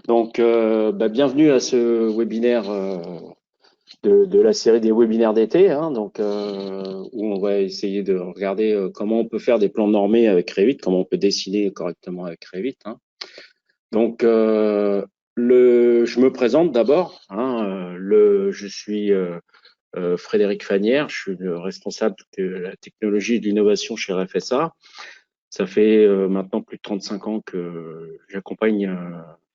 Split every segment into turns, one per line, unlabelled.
Donc, bienvenue à ce webinaire de la série des webinaires d'été, hein, où on va essayer de regarder comment on peut faire des plans normés avec Revit, comment on peut dessiner correctement avec Revit, hein. Donc, je me présente d'abord, hein, je suis Frédéric Fanière, je suis le responsable de la technologie et de l'innovation chez RFSA. Ça fait maintenant plus de 35 ans que j'accompagne,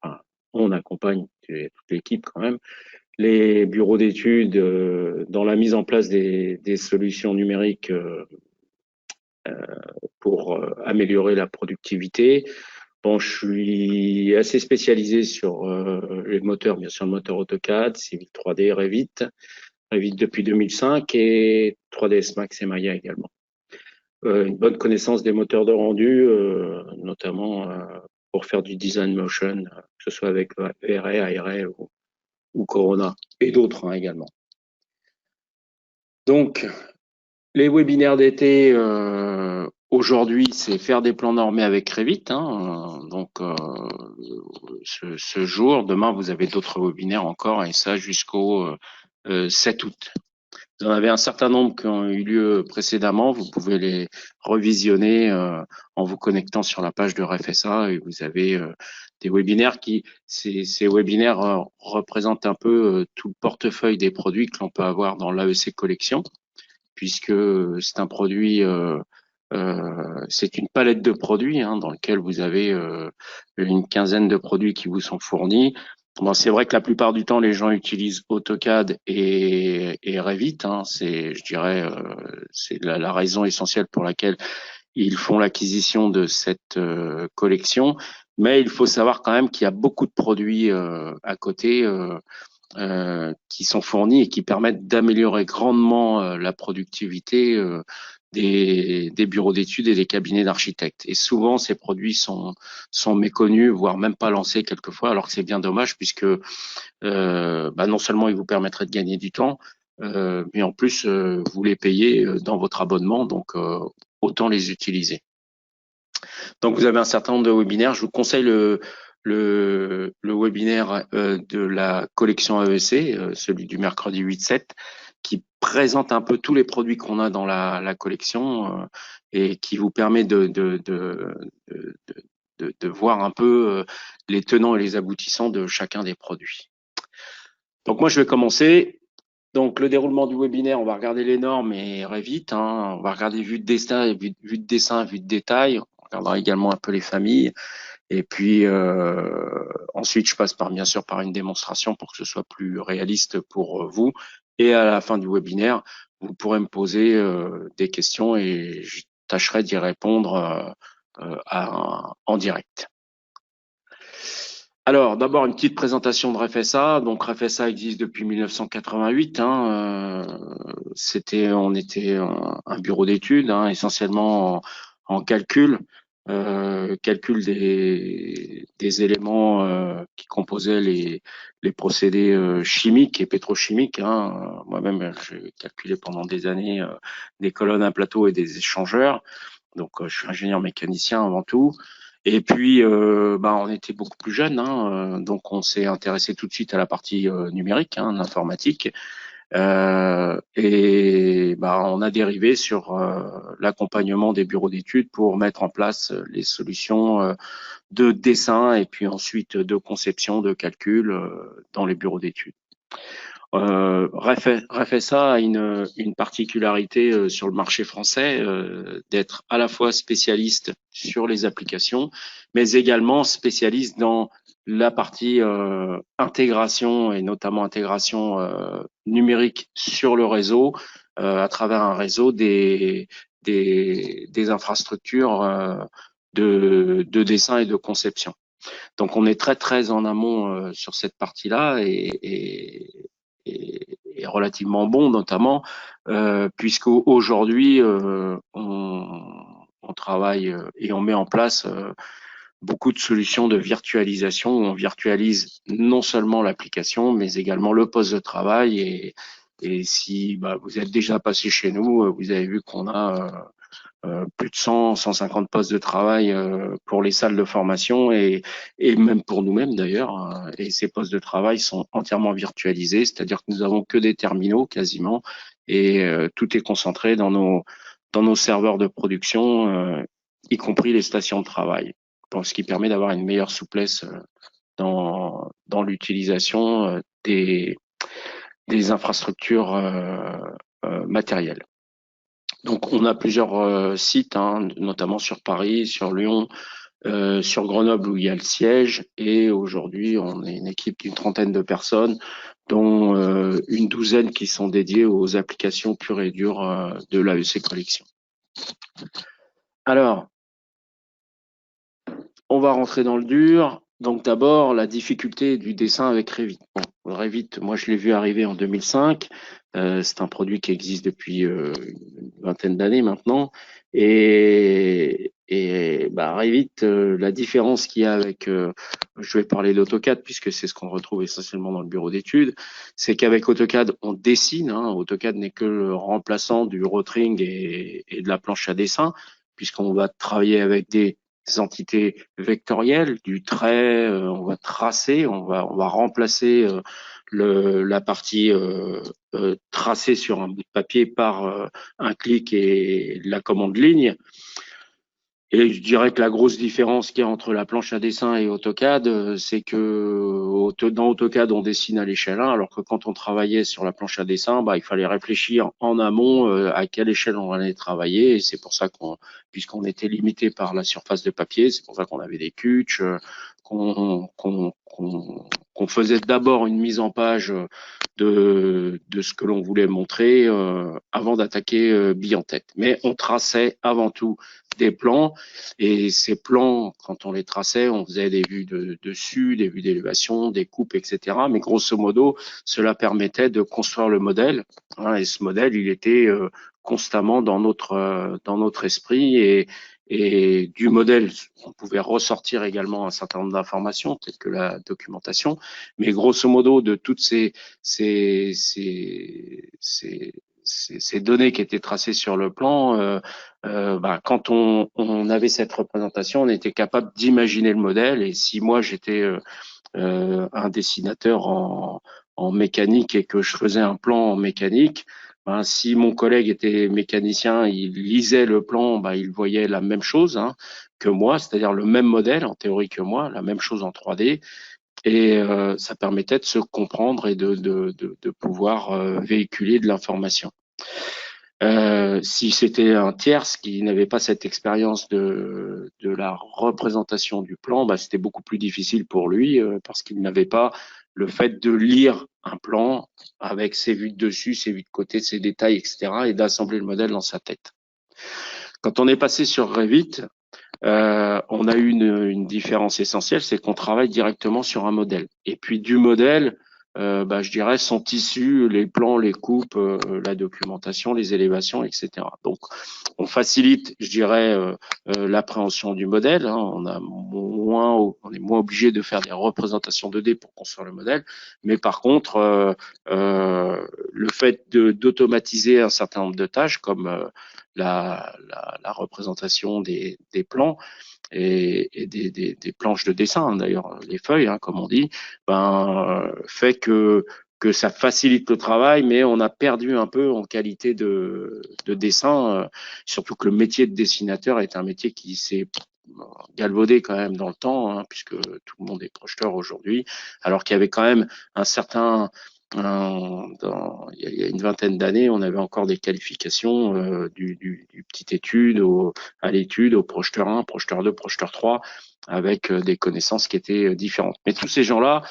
enfin, on accompagne toute l'équipe quand même, les bureaux d'études dans la mise en place des solutions numériques pour améliorer la productivité. Bon, je suis assez spécialisé sur les moteurs, bien sûr le moteur AutoCAD, Civil 3D, Revit depuis 2005 et 3ds Max et Maya également. Une bonne connaissance des moteurs de rendu, notamment pour faire du design motion, que ce soit avec VRA, ARA ou Corona, et d'autres, hein, également. Donc, les webinaires d'été, aujourd'hui, c'est faire des plans normés avec Revit, hein, ce jour, demain, vous avez d'autres webinaires encore, et ça jusqu'au 7 août. Vous en avez un certain nombre qui ont eu lieu précédemment. Vous pouvez les revisionner en vous connectant sur la page de RFSA et vous avez des webinaires ces webinaires représentent un peu tout le portefeuille des produits que l'on peut avoir dans l'AEC Collection, puisque c'est un produit, c'est une palette de produits, hein, dans lequel vous avez une quinzaine de produits qui vous sont fournis. Bon, c'est vrai que la plupart du temps, les gens utilisent AutoCAD et Revit, hein, je dirais, c'est la raison essentielle pour laquelle ils font l'acquisition de cette collection. Mais il faut savoir quand même qu'il y a beaucoup de produits à côté qui sont fournis et qui permettent d'améliorer grandement la productivité des bureaux d'études et des cabinets d'architectes. Et souvent, ces produits sont méconnus, voire même pas lancés quelquefois, alors que c'est bien dommage puisque non seulement ils vous permettraient de gagner du temps, mais en plus, vous les payez dans votre abonnement, donc autant les utiliser. Donc, vous avez un certain nombre de webinaires. Je vous conseille le webinaire de la collection AEC, celui du mercredi 8-7, qui présente un peu tous les produits qu'on a dans la collection et qui vous permet de voir un peu les tenants et les aboutissants de chacun des produits. Donc, moi, je vais commencer. Donc, le déroulement du webinaire, on va regarder les normes et Revit, hein. On va regarder vue de dessin, vue de dessin, vue de détail. On regardera également un peu les familles. Et puis, ensuite, je passe bien sûr par une démonstration pour que ce soit plus réaliste pour vous. Et à la fin du webinaire, vous pourrez me poser des questions et je tâcherai d'y répondre en direct. Alors, d'abord, une petite présentation de RFSA. Donc, RFSA existe depuis 1988. Hein, on était un bureau d'études, hein, essentiellement en calcul, calcul des éléments qui composaient les procédés chimiques et pétrochimiques, hein. Moi-même, j'ai calculé pendant des années des colonnes à plateau et des échangeurs. Donc, je suis ingénieur mécanicien avant tout. Et puis, on était beaucoup plus jeunes, hein, donc on s'est intéressé tout de suite à la partie numérique, hein, l'informatique, et on a dérivé sur l'accompagnement des bureaux d'études pour mettre en place les solutions de dessin et puis ensuite de conception, de calcul dans les bureaux d'études. RFSA a une particularité sur le marché français, d'être à la fois spécialiste sur les applications, mais également spécialiste dans la partie intégration et notamment intégration numérique sur le réseau à travers un réseau des infrastructures de dessin et de conception. Donc on est très très en amont sur cette partie-là et relativement bon notamment puisqu'aujourd'hui on travaille et on met en place beaucoup de solutions de virtualisation où on virtualise non seulement l'application mais également le poste de travail et si vous êtes déjà passé chez nous, vous avez vu qu'on a plus de 150 postes de travail pour les salles de formation et même pour nous-mêmes d'ailleurs. Et ces postes de travail sont entièrement virtualisés, c'est-à-dire que nous avons que des terminaux quasiment et tout est concentré dans nos serveurs de production, y compris les stations de travail. Donc, ce qui permet d'avoir une meilleure souplesse dans l'utilisation des infrastructures matérielles. Donc, on a plusieurs sites, hein, notamment sur Paris, sur Lyon, sur Grenoble où il y a le siège. Et aujourd'hui, on est une équipe d'une trentaine de personnes, dont une douzaine qui sont dédiées aux applications pures et dures de l'AEC Collection. Alors, on va rentrer dans le dur. Donc d'abord, la difficulté du dessin avec Revit. Bon, Revit, moi je l'ai vu arriver en 2005. C'est un produit qui existe depuis une vingtaine d'années maintenant. Et bah, Revit, la différence qu'il y a avec, je vais parler d'AutoCAD puisque c'est ce qu'on retrouve essentiellement dans le bureau d'études, c'est qu'avec AutoCAD, on dessine. Hein. AutoCAD n'est que le remplaçant du rotring et de la planche à dessin, puisqu'on va travailler avec des entités vectorielles, du trait, on va tracer, on va remplacer la partie tracée sur un bout de papier par un clic et la commande ligne. Et je dirais que la grosse différence qu'il y a entre la planche à dessin et AutoCAD, c'est que dans AutoCAD, on dessine à l'échelle 1, alors que quand on travaillait sur la planche à dessin, bah, il fallait réfléchir en amont à quelle échelle on allait travailler. Et c'est pour ça puisqu'on était limité par la surface de papier, c'est pour ça qu'on avait des cutches, qu'on faisait d'abord une mise en page de ce que l'on voulait montrer avant d'attaquer bille en tête. Mais on traçait avant tout des plans, et ces plans, quand on les traçait, on faisait des vues de dessus, des vues d'élévation, des coupes, etc. Mais grosso modo, cela permettait de construire le modèle, hein, et ce modèle, il était constamment dans notre esprit, et du modèle, on pouvait ressortir également un certain nombre d'informations, telles que la documentation, mais grosso modo, de toutes ces données qui étaient tracées sur le plan, bah, quand on avait cette représentation, on était capable d'imaginer le modèle. Et si moi j'étais un dessinateur en mécanique et que je faisais un plan en mécanique, ben, si mon collègue était mécanicien, il lisait le plan, ben, il voyait la même chose, hein, que moi, c'est-à-dire le même modèle en théorie que moi, la même chose en 3D. Et ça permettait de se comprendre et de pouvoir véhiculer de l'information. Si c'était un tiers qui n'avait pas cette expérience de la représentation du plan, bah, c'était beaucoup plus difficile pour lui parce qu'il n'avait pas le fait de lire un plan avec ses vues de dessus, ses vues de côté, ses détails, etc. et d'assembler le modèle dans sa tête. Quand on est passé sur Revit, on a eu une différence essentielle, c'est qu'on travaille directement sur un modèle. Et puis du modèle, bah, je dirais, sont issus les plans, les coupes, la documentation, les élévations, etc. Donc, on facilite, je dirais, l'appréhension du modèle. Hein. On est moins obligé de faire des représentations 2D pour construire le modèle. Mais par contre, le fait d'automatiser un certain nombre de tâches, comme la représentation des plans et des planches de dessin, d'ailleurs les feuilles, hein, comme on dit, fait que ça facilite le travail, mais on a perdu un peu en qualité de dessin, surtout que le métier de dessinateur est un métier qui s'est galvaudé quand même dans le temps, hein, puisque tout le monde est projeteur aujourd'hui, alors qu'il y avait quand même un certain il y a une vingtaine d'années, on avait encore des qualifications du petite étude à l'étude, au projeteur 1, projeteur 2, projeteur 3, avec des connaissances qui étaient différentes. Mais tous ces gens-là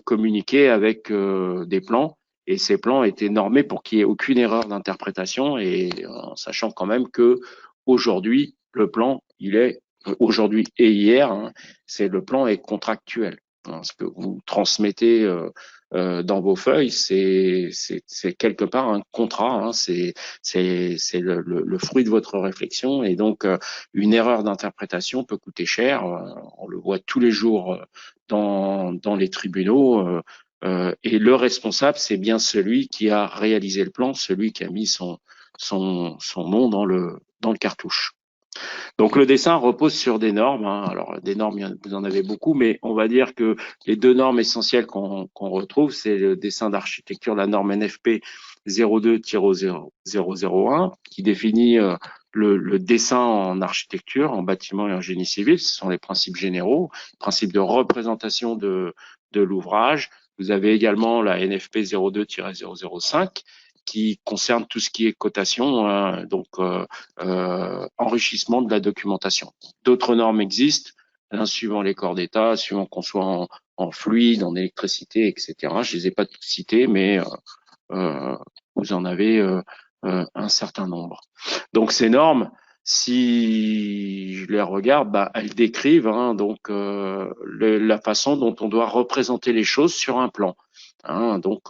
communiquaient avec des plans, et ces plans étaient normés pour qu'il n'y ait aucune erreur d'interprétation, et en sachant quand même que aujourd'hui, le plan, il est aujourd'hui et hier, hein, le plan est contractuel. Hein, ce que vous transmettez dans vos feuilles, c'est quelque part un contrat, hein, c'est le fruit de votre réflexion, et donc une erreur d'interprétation peut coûter cher. On le voit tous les jours dans les tribunaux. Et le responsable, c'est bien celui qui a réalisé le plan, celui qui a mis son nom dans dans le cartouche. Donc le dessin repose sur des normes. Hein. Alors des normes, vous en avez beaucoup, mais on va dire que les deux normes essentielles qu'on retrouve, c'est le dessin d'architecture, la norme NFP 02-001, qui définit le dessin en architecture, en bâtiment et en génie civil. Ce sont les principes généraux, principes de représentation de l'ouvrage. Vous avez également la NFP 02-005 qui concerne tout ce qui est cotation, hein, donc enrichissement de la documentation. D'autres normes existent, hein, suivant les corps d'état, suivant qu'on soit en fluide, en électricité, etc. Je les ai pas toutes citées, mais vous en avez un certain nombre. Donc ces normes, si je les regarde, bah, elles décrivent hein, donc la façon dont on doit représenter les choses sur un plan. Hein, donc,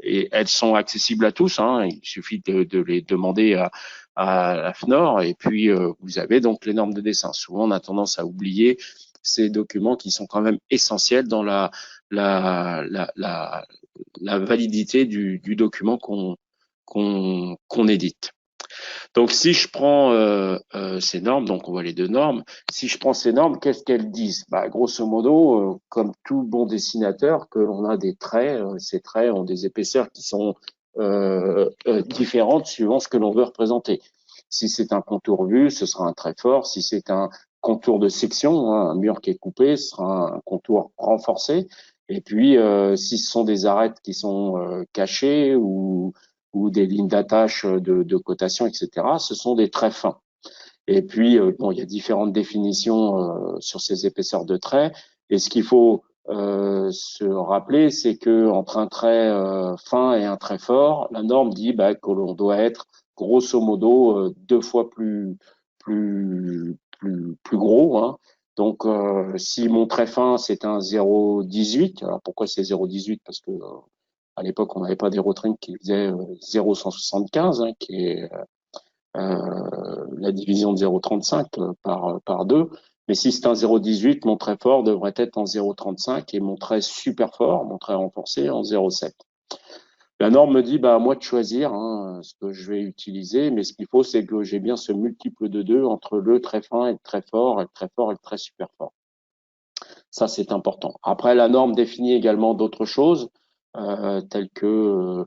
et elles sont accessibles à tous. Hein, il suffit de les demander à la FNOR. Et puis, vous avez donc les normes de dessin. Souvent, on a tendance à oublier ces documents qui sont quand même essentiels dans la validité du document qu'on édite. Donc, si je prends ces normes, donc on voit les deux normes, si je prends ces normes, qu'est-ce qu'elles disent? Bah, grosso modo, comme tout bon dessinateur, que l'on a des traits, ces traits ont des épaisseurs qui sont différentes suivant ce que l'on veut représenter. Si c'est un contour vu, ce sera un trait fort. Si c'est un contour de section, hein, un mur qui est coupé, ce sera un contour renforcé. Et puis, si ce sont des arêtes qui sont cachées ou des lignes d'attache de cotation, etc. Ce sont des traits fins. Et puis, bon, il y a différentes définitions sur ces épaisseurs de traits. Et ce qu'il faut se rappeler, c'est que entre un trait fin et un trait fort, la norme dit bah, que l'on doit être grosso modo 2 fois plus gros. Hein. Donc, si mon trait fin c'est un 0,18, alors pourquoi c'est 0,18? Parce que à l'époque, on n'avait pas des Rotring qui faisaient 0,175, hein, qui est la division de 0,35 par 2. Mais si c'est un 0,18, mon trait fort devrait être en 0,35 et mon trait super fort, mon trait renforcé, en 0,7. La norme me dit bah, à moi de choisir hein, ce que je vais utiliser, mais ce qu'il faut, c'est que j'ai bien ce multiple de 2 entre le très fin et le très fort, et le très fort et le très super fort. Ça, c'est important. Après, la norme définit également d'autres choses, telles que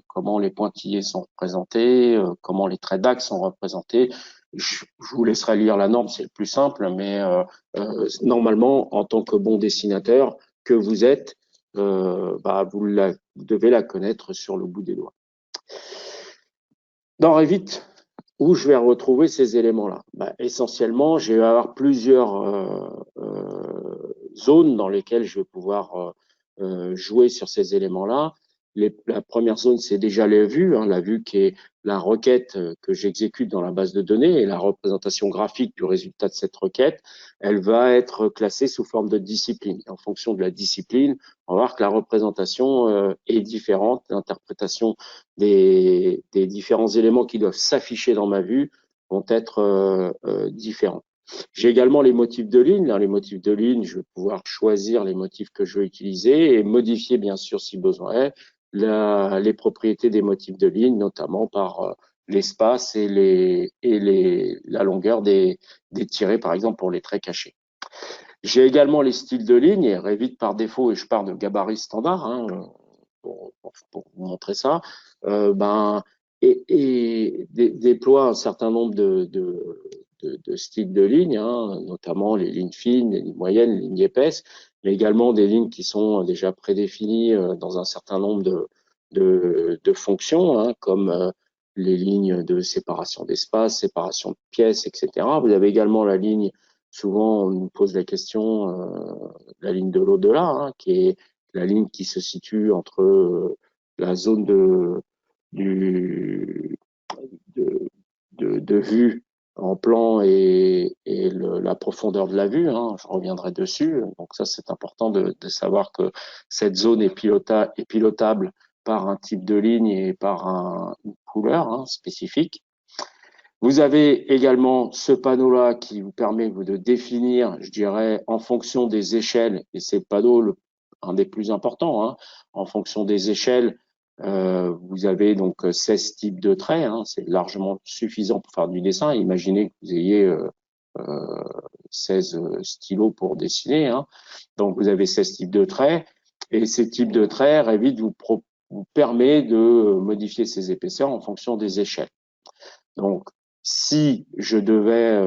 comment les pointillés sont représentés, comment les traits d'axe sont représentés. Je vous laisserai lire la norme, c'est le plus simple, mais normalement, en tant que bon dessinateur que vous êtes, bah, vous devez la connaître sur le bout des doigts. Dans Revit, où je vais retrouver ces éléments-là? Bah, essentiellement, je vais avoir plusieurs zones dans lesquelles je vais pouvoir jouer sur ces éléments-là. La première zone, c'est déjà les vues, hein, la vue qui est la requête que j'exécute dans la base de données et la représentation graphique du résultat de cette requête, elle va être classée sous forme de discipline. En fonction de la discipline, on va voir que la représentation est différente, l'interprétation des différents éléments qui doivent s'afficher dans ma vue vont être différents. J'ai également les motifs de ligne. Dans les motifs de ligne, je vais pouvoir choisir les motifs que je veux utiliser et modifier, bien sûr, si besoin est, les propriétés des motifs de ligne, notamment par l'espace et la longueur des tirés, par exemple, pour les traits cachés. J'ai également les styles de ligne, et Revit par défaut, et je pars de gabarit standard, hein, pour vous montrer ça, et déploie un certain nombre de styles de lignes, hein, notamment les lignes fines, les lignes moyennes, les lignes épaisses, mais également des lignes qui sont déjà prédéfinies dans un certain nombre de fonctions, hein, comme les lignes de séparation d'espace, séparation de pièces, etc. Vous avez également la ligne, souvent on nous pose la question, la ligne de l'au-delà, hein, qui est la ligne qui se situe entre la zone de vue en plan et la profondeur de la vue. Hein, je reviendrai dessus. Donc ça, c'est important de savoir que cette zone est pilotable par un type de ligne et par une couleur hein, spécifique. Vous avez également ce panneau-là qui vous permet de définir, je dirais, en fonction des échelles, et c'est le panneau un des plus importants, hein, en fonction des échelles, Vous avez donc 16 types de traits, hein, c'est largement suffisant pour faire du dessin. Imaginez que vous ayez 16 stylos pour dessiner, hein. Donc vous avez 16 types de traits, et ces types de traits, Revit vous permet de modifier ces épaisseurs en fonction des échelles. Donc si je devais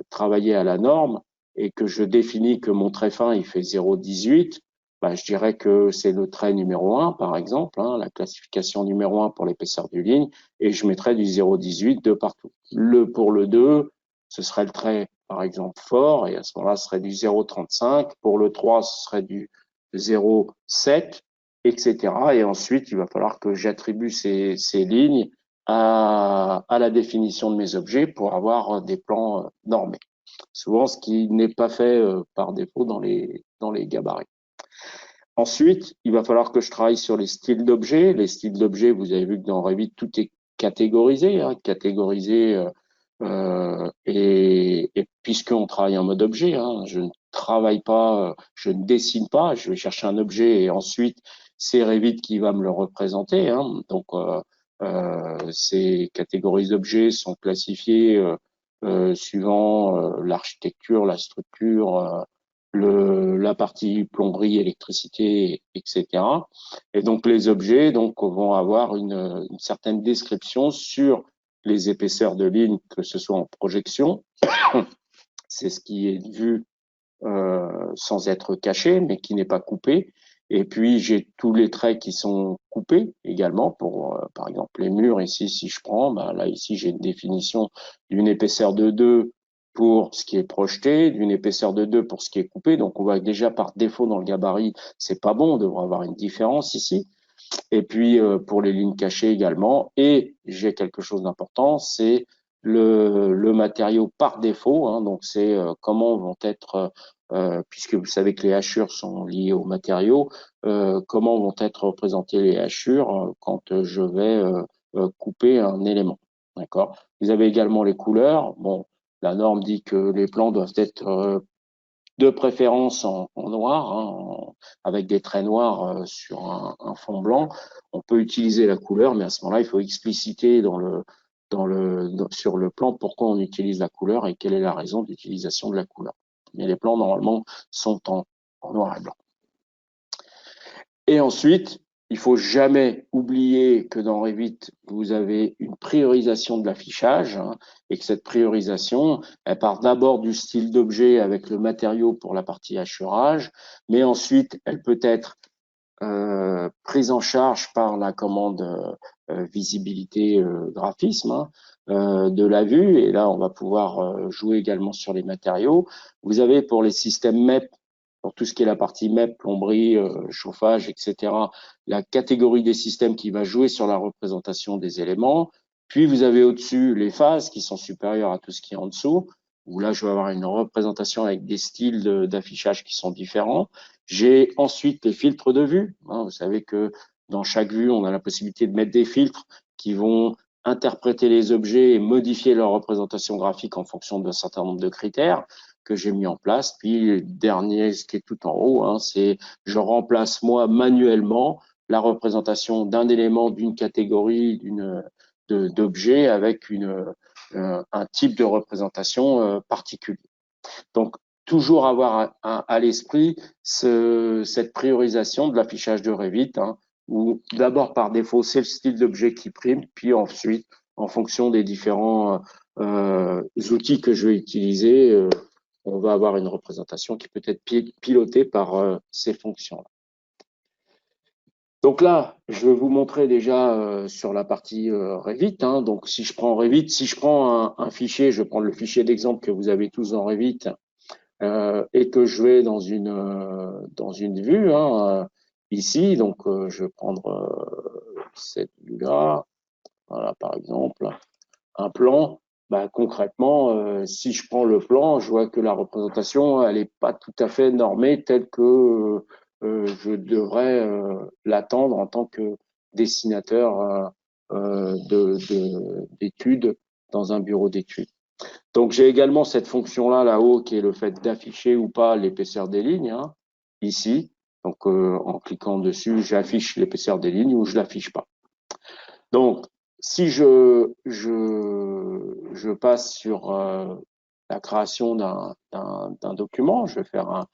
travailler à la norme et que je définis que mon trait fin il fait 0,18, bah, je dirais que c'est le trait numéro 1, par exemple, hein, la classification numéro 1 pour l'épaisseur du ligne, et je mettrais du 0,18 de partout. Pour le 2, ce serait le trait, par exemple, fort, et à ce moment-là, ce serait du 0,35. Pour le 3, ce serait du 0,7, etc. Et ensuite, il va falloir que j'attribue ces lignes à la définition de mes objets pour avoir des plans normés. Souvent, ce qui n'est pas fait par défaut dans les gabarits. Ensuite, il va falloir que je travaille sur les styles d'objets. Les styles d'objets, vous avez vu que dans Revit, tout est catégorisé, hein, et puisqu'on travaille en mode objet, hein, je ne travaille pas, je ne dessine pas, je vais chercher un objet et ensuite c'est Revit qui va me le représenter, hein. Donc ces catégories d'objets sont classifiées suivant l'architecture, la structure, la partie plomberie, électricité, etc. Et donc les objets vont avoir une certaine description sur les épaisseurs de ligne, que ce soit en projection, c'est ce qui est vu sans être caché, mais qui n'est pas coupé. Et puis j'ai tous les traits qui sont coupés également pour, par exemple, les murs. Ici, si je prends, ben là ici j'ai une définition d'une épaisseur de 2 pour ce qui est projeté, d'une épaisseur de 2 pour ce qui est coupé. Donc on voit que déjà par défaut dans le gabarit, c'est pas bon, on devrait avoir une différence ici. Et puis pour les lignes cachées également. Et j'ai quelque chose d'important, c'est le matériau par défaut, hein. Donc c'est comment vont être, puisque vous savez que les hachures sont liées aux matériaux, comment vont être représentées les hachures quand je vais couper un élément. D'accord. Vous avez également les couleurs. Bon, la norme dit que les plans doivent être de préférence en noir, hein, avec des traits noirs sur un fond blanc. On peut utiliser la couleur, mais à ce moment-là, il faut expliciter sur le plan pourquoi on utilise la couleur et quelle est la raison d'utilisation de la couleur. Mais les plans, normalement, sont en noir et blanc. Et ensuite, il faut jamais oublier que dans Revit, vous avez une priorisation de l'affichage, hein, et que cette priorisation, elle part d'abord du style d'objet avec le matériau pour la partie hachurage, mais ensuite, elle peut être prise en charge par la commande visibilité graphisme, hein, de la vue, et là, on va pouvoir jouer également sur les matériaux. Vous avez pour les systèmes MEP, pour tout ce qui est la partie MEP, plomberie, chauffage, etc., la catégorie des systèmes qui va jouer sur la représentation des éléments. Puis vous avez au-dessus les phases qui sont supérieures à tout ce qui est en dessous, où là je vais avoir une représentation avec des styles d'affichage qui sont différents. J'ai ensuite les filtres de vue, hein. Vous savez que dans chaque vue, on a la possibilité de mettre des filtres qui vont interpréter les objets et modifier leur représentation graphique en fonction d'un certain nombre de critères que j'ai mis en place. Puis, dernier, ce qui est tout en haut, hein, c'est je remplace moi manuellement la représentation d'un élément, d'une catégorie, d'objet avec un type de représentation particulier. Donc, toujours avoir à l'esprit cette priorisation de l'affichage de Revit, hein, où d'abord par défaut, c'est le style d'objet qui prime, puis ensuite, en fonction des différents outils que je vais utiliser, on va avoir une représentation qui peut être pilotée par ces fonctions-là. Donc là, je vais vous montrer déjà sur la partie Revit, hein. Donc si je prends Revit, si je prends un fichier, je vais prendre le fichier d'exemple que vous avez tous dans Revit, et que je vais dans une vue, hein, ici. Donc je vais prendre cette vue-là, voilà, par exemple, un plan. Bah, concrètement, si je prends le plan, je vois que la représentation, elle n'est pas tout à fait normée telle que je devrais l'attendre en tant que dessinateur d'études dans un bureau d'études. Donc j'ai également cette fonction-là là-haut qui est le fait d'afficher ou pas l'épaisseur des lignes, hein, ici. Donc, en cliquant dessus, j'affiche l'épaisseur des lignes ou je l'affiche pas. Donc, si je passe sur la création d'un document, je vais faire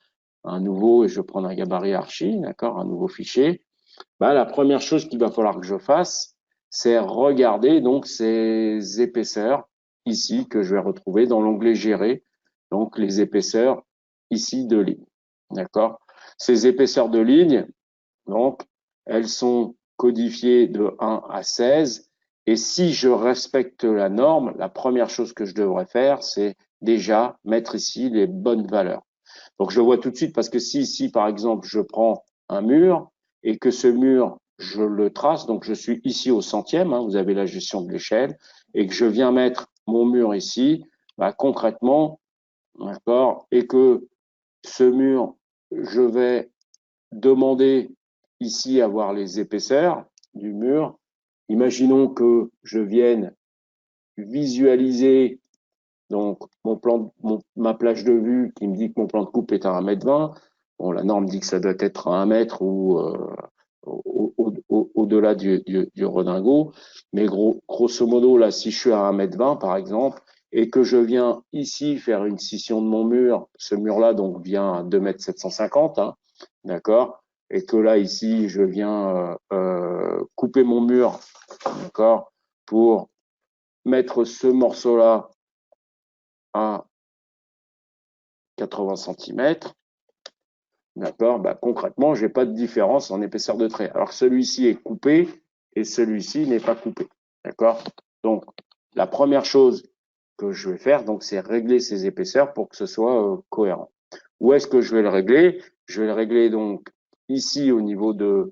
un nouveau et je vais prendre un gabarit archi, d'accord, un nouveau fichier. Bah, la première chose qu'il va falloir que je fasse, c'est regarder donc ces épaisseurs ici que je vais retrouver dans l'onglet Gérer, donc les épaisseurs ici de ligne, d'accord. Ces épaisseurs de ligne, donc, elles sont codifiées de 1 à 16. Et si je respecte la norme, la première chose que je devrais faire, c'est déjà mettre ici les bonnes valeurs. Donc, je vois tout de suite parce que si ici, par exemple, je prends un mur et que ce mur, je le trace, donc je suis ici au centième, hein, vous avez la gestion de l'échelle, et que je viens mettre mon mur ici, bah, concrètement, d'accord, et que ce mur, je vais demander ici à voir les épaisseurs du mur. Imaginons que je vienne visualiser donc ma plage de vue qui me dit que mon plan de coupe est à 1,20 m. Bon, la norme dit que ça doit être à 1 mètre ou au-delà du redingot. Mais grosso modo, là, si je suis à 1,20 m par exemple, et que je viens ici faire une scission de mon mur, ce mur-là donc vient à 2,750 m, hein, d'accord, et que là, ici, je viens couper mon mur, d'accord, pour mettre ce morceau-là à 80 cm, d'accord, bah, concrètement, je n'ai pas de différence en épaisseur de trait. Alors que celui-ci est coupé et celui-ci n'est pas coupé, d'accord. Donc, la première chose que je vais faire, donc, c'est régler ces épaisseurs pour que ce soit cohérent. Où est-ce que je vais le régler? Je vais le régler donc ici au niveau de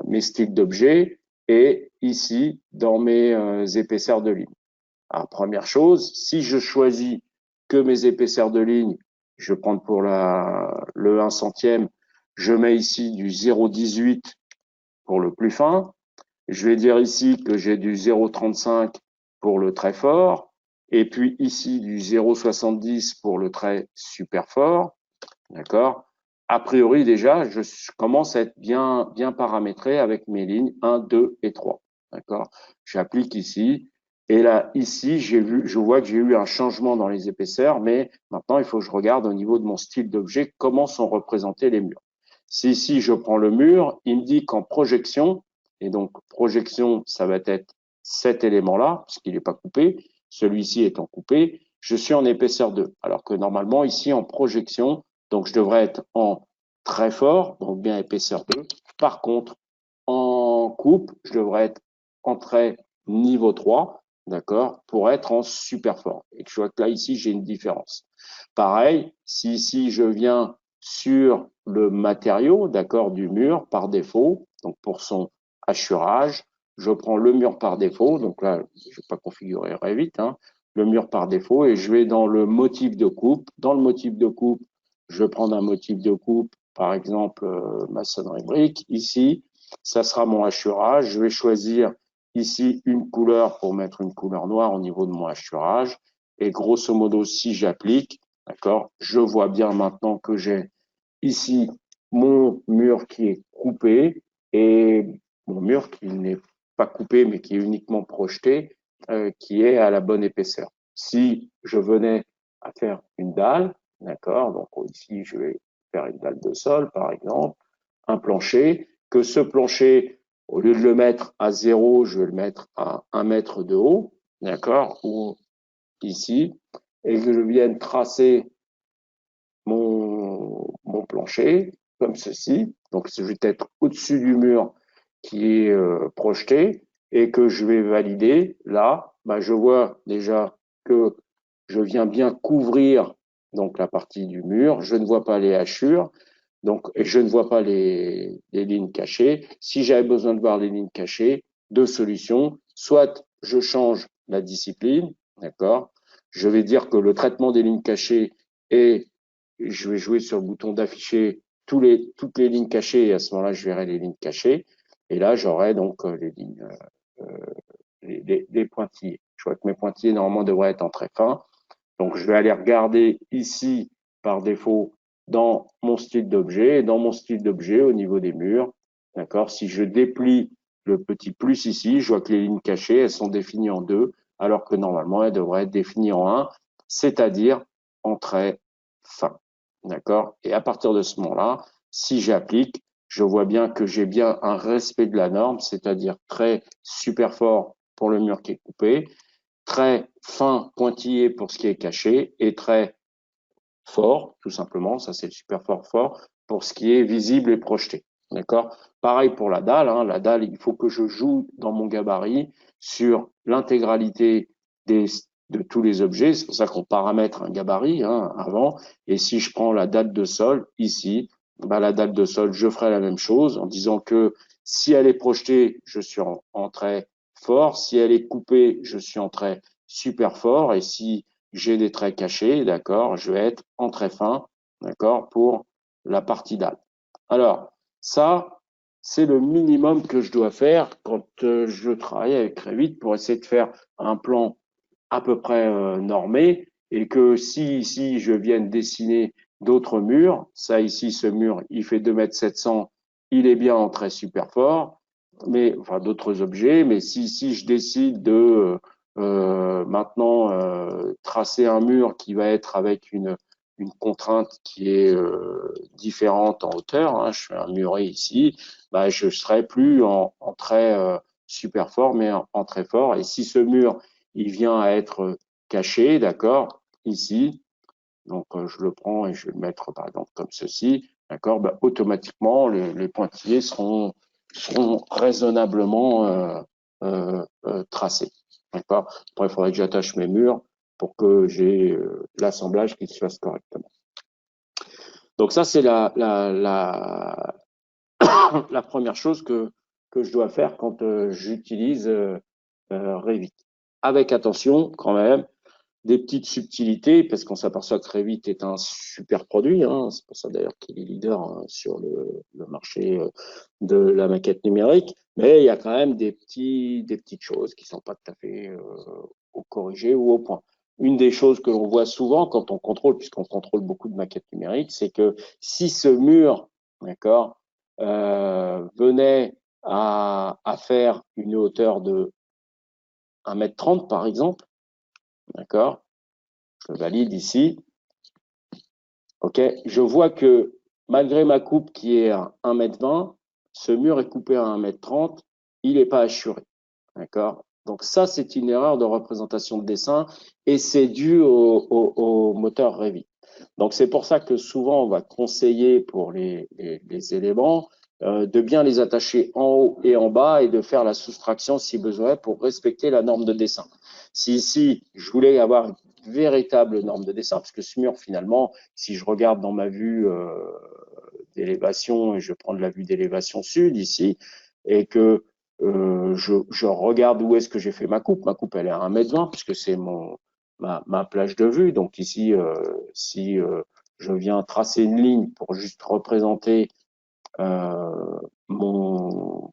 mes styles d'objets et ici dans mes épaisseurs de ligne. Alors, première chose, si je choisis que mes épaisseurs de ligne, je vais prendre pour le 1 centième, je mets ici du 0,18 pour le plus fin. Je vais dire ici que j'ai du 0,35 pour le très fort. Et puis ici, du 0,70 pour le très super fort. D'accord? A priori, déjà, je commence à être bien paramétré avec mes lignes 1, 2 et 3. D'accord? J'applique ici. Et là, ici, je vois que j'ai eu un changement dans les épaisseurs, mais maintenant, il faut que je regarde au niveau de mon style d'objet comment sont représentés les murs. Si ici, je prends le mur, il me dit qu'en projection, et donc projection, ça va être cet élément-là, parce qu'il n'est pas coupé, celui-ci étant coupé, je suis en épaisseur 2. Alors que normalement, ici, en projection, donc je devrais être en très fort, donc bien épaisseur 2. Par contre, en coupe, je devrais être en trait niveau 3, d'accord, pour être en super fort. Et tu vois que là, ici, j'ai une différence. Pareil, si ici, je viens sur le matériau, d'accord, du mur par défaut, donc pour son hachurage, je prends le mur par défaut, donc là, je ne vais pas configurer Revit, hein, le mur par défaut, et je vais dans le motif de coupe. Dans le motif de coupe, je vais prendre un motif de coupe, par exemple, maçonnerie brique, ici, ça sera mon hachurage. Je vais choisir ici une couleur pour mettre une couleur noire au niveau de mon hachurage. Et grosso modo, si j'applique, d'accord, je vois bien maintenant que j'ai ici mon mur qui est coupé et mon mur qui n'est pas coupé mais qui est uniquement projeté, qui est à la bonne épaisseur. Si je venais à faire une dalle, d'accord, donc ici je vais faire une dalle de sol par exemple, un plancher, que ce plancher, au lieu de le mettre à 0, je vais le mettre à 1 mètre de haut, d'accord, ou ici, et que je vienne tracer mon plancher comme ceci. Donc, je vais être au-dessus du mur qui est projeté et que je vais valider. Là, bah, je vois déjà que je viens bien couvrir donc la partie du mur. Je ne vois pas les hachures. Donc, et je ne vois pas les lignes cachées. Si j'avais besoin de voir les lignes cachées, deux solutions. Soit je change la discipline, d'accord. Je vais dire que le traitement des lignes cachées est, je vais jouer sur le bouton d'afficher toutes les lignes cachées et à ce moment-là, je verrai les lignes cachées. Et là, j'aurai donc les lignes, les pointillés. Je vois que mes pointillés, normalement, devraient être en très fin. Donc, je vais aller regarder ici, par défaut, dans mon style d'objet. Et dans mon style d'objet, au niveau des murs, d'accord, si je déplie le petit plus ici, je vois que les lignes cachées, elles sont définies en 2, alors que normalement, elles devraient être définies en 1, c'est-à-dire en trait fin. D'accord? Et à partir de ce moment-là, si j'applique, je vois bien que j'ai bien un respect de la norme, c'est-à-dire trait super fort pour le mur qui est coupé, trait fin pointillé pour ce qui est caché et trait fort, tout simplement, ça c'est le super fort pour ce qui est visible et projeté. D'accord? Pareil pour la dalle, hein. La dalle, il faut que je joue dans mon gabarit sur l'intégralité de tous les objets. C'est pour ça qu'on paramètre un gabarit, hein, avant. Et si je prends la dalle de sol, ici, bah, la dalle de sol, je ferai la même chose en disant que si elle est projetée, je suis en trait fort. Si elle est coupée, je suis en trait super fort. Et si j'ai des traits cachés, d'accord, je vais être en trait fin, d'accord, pour la partie dalle. Alors, ça, c'est le minimum que je dois faire quand je travaille avec Revit pour essayer de faire un plan à peu près normé et que si je viens dessiner d'autres murs, ça ici, ce mur, il fait 2,7 m, il est bien en trait super fort, mais enfin d'autres objets, mais si je décide de maintenant tracer un mur qui va être avec une contrainte qui est différente en hauteur, hein, je fais un muret ici, bah, je serai plus en trait super fort, mais en trait fort. Et si ce mur il vient à être caché, d'accord, ici, donc je le prends et je vais le mettre par exemple comme ceci, d'accord, bah, automatiquement les pointillés seront raisonnablement tracés, d'accord. Après, il faudrait que j'attache mes murs pour que j'ai l'assemblage qui se fasse correctement. Donc ça, c'est la première chose que je dois faire quand j'utilise Revit. Avec attention quand même, des petites subtilités, parce qu'on s'aperçoit que Revit est un super produit, hein, c'est pour ça d'ailleurs qu'il est leader hein, sur le marché de la maquette numérique, mais il y a quand même des petites choses qui sont pas tout à fait au corrigé ou au point. Une des choses que l'on voit souvent quand on contrôle, puisqu'on contrôle beaucoup de maquettes numériques, c'est que si ce mur, d'accord, venait à faire une hauteur de 1,30 m par exemple, d'accord, je valide ici, ok, je vois que malgré ma coupe qui est à 1,20 m, ce mur est coupé à 1,30 m, il n'est pas assuré, d'accord. Donc ça, c'est une erreur de représentation de dessin et c'est dû au moteur Revit. Donc c'est pour ça que souvent on va conseiller pour les éléments de bien les attacher en haut et en bas et de faire la soustraction si besoin pour respecter la norme de dessin. Si ici je voulais avoir une véritable norme de dessin, parce que ce mur finalement, si je regarde dans ma vue d'élévation et je prends de la vue d'élévation sud ici et que je regarde où est-ce que j'ai fait ma coupe. Ma coupe, elle est à 1,20 m puisque c'est ma plage de vue. Donc ici, si je viens tracer une ligne pour juste représenter mon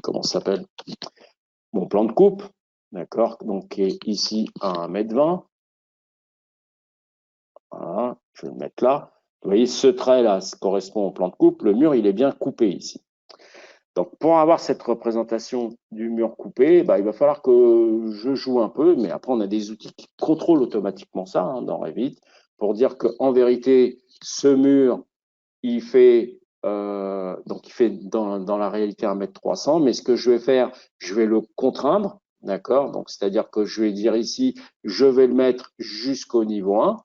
comment ça s'appelle, mon plan de coupe, d'accord, donc qui est ici à 1,20 m. Voilà, je vais le mettre là. Vous voyez, ce trait-là correspond au plan de coupe. Le mur, il est bien coupé ici. Donc, pour avoir cette représentation du mur coupé, bah, il va falloir que je joue un peu, mais après, on a des outils qui contrôlent automatiquement ça hein, dans Revit pour dire qu'en vérité, ce mur, il fait, donc il fait dans la réalité 1,3 m, mais ce que je vais faire, je vais le contraindre, d'accord? Donc, c'est-à-dire que je vais dire ici, je vais le mettre jusqu'au niveau 1,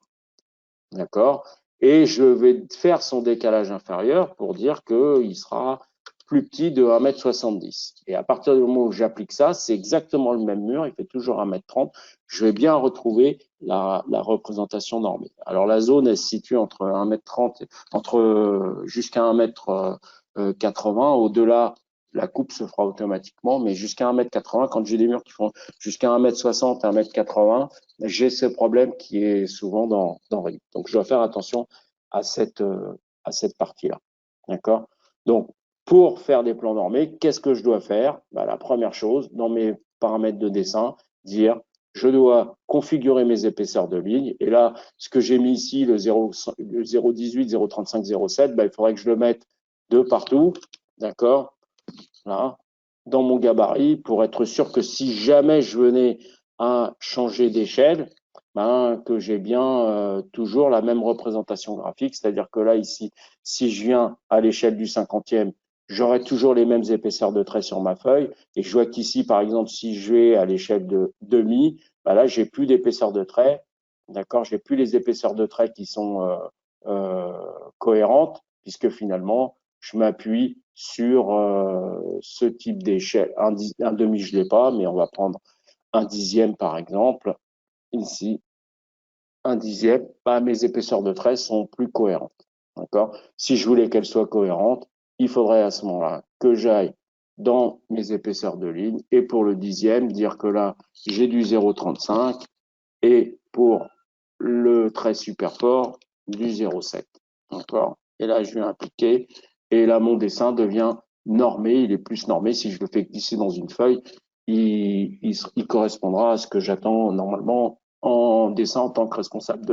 d'accord? Et je vais faire son décalage inférieur pour dire qu'il sera plus petit de 1,70 m. Et à partir du moment où j'applique ça, c'est exactement le même mur, il fait toujours 1,30 m. Je vais bien retrouver la représentation normée. Alors la zone, elle se situe entre 1,30 m, jusqu'à 1,80 m. Au-delà, la coupe se fera automatiquement, mais jusqu'à 1,80 m, quand j'ai des murs qui font jusqu'à 1,60 m, 1,80 m, j'ai ce problème qui est souvent dans Revit. Donc, je dois faire attention à cette partie-là. D'accord? Donc, pour faire des plans normés, qu'est-ce que je dois faire? Bah, la première chose, dans mes paramètres de dessin, dire je dois configurer mes épaisseurs de ligne. Et là, ce que j'ai mis ici, le 0,18, 0,35, 0,7, ben, il faudrait que je le mette de partout, d'accord, là, dans mon gabarit, pour être sûr que si jamais je venais à changer d'échelle, ben, que j'ai bien toujours la même représentation graphique. C'est-à-dire que là, ici, si je viens à l'échelle du 50e, j'aurai toujours les mêmes épaisseurs de trait sur ma feuille. Et je vois qu'ici, par exemple, si je vais à l'échelle de demi, ben là, j'ai plus d'épaisseur de trait. D'accord, j'ai plus les épaisseurs de trait qui sont cohérentes, puisque finalement, je m'appuie sur ce type d'échelle. Un demi, je ne l'ai pas, mais on va prendre un dixième, par exemple. Ici, un dixième, bah, mes épaisseurs de trait sont plus cohérentes. D'accord? Si je voulais qu'elles soient cohérentes, il faudrait à ce moment-là que j'aille dans mes épaisseurs de ligne et pour le dixième, dire que là, j'ai du 0,35 et pour le trait super fort, du 0,7. D'accord? Et là, je vais appliquer et là, mon dessin devient normé, il est plus normé. Si je le fais glisser dans une feuille, il correspondra à ce que j'attends normalement en dessin en tant que responsable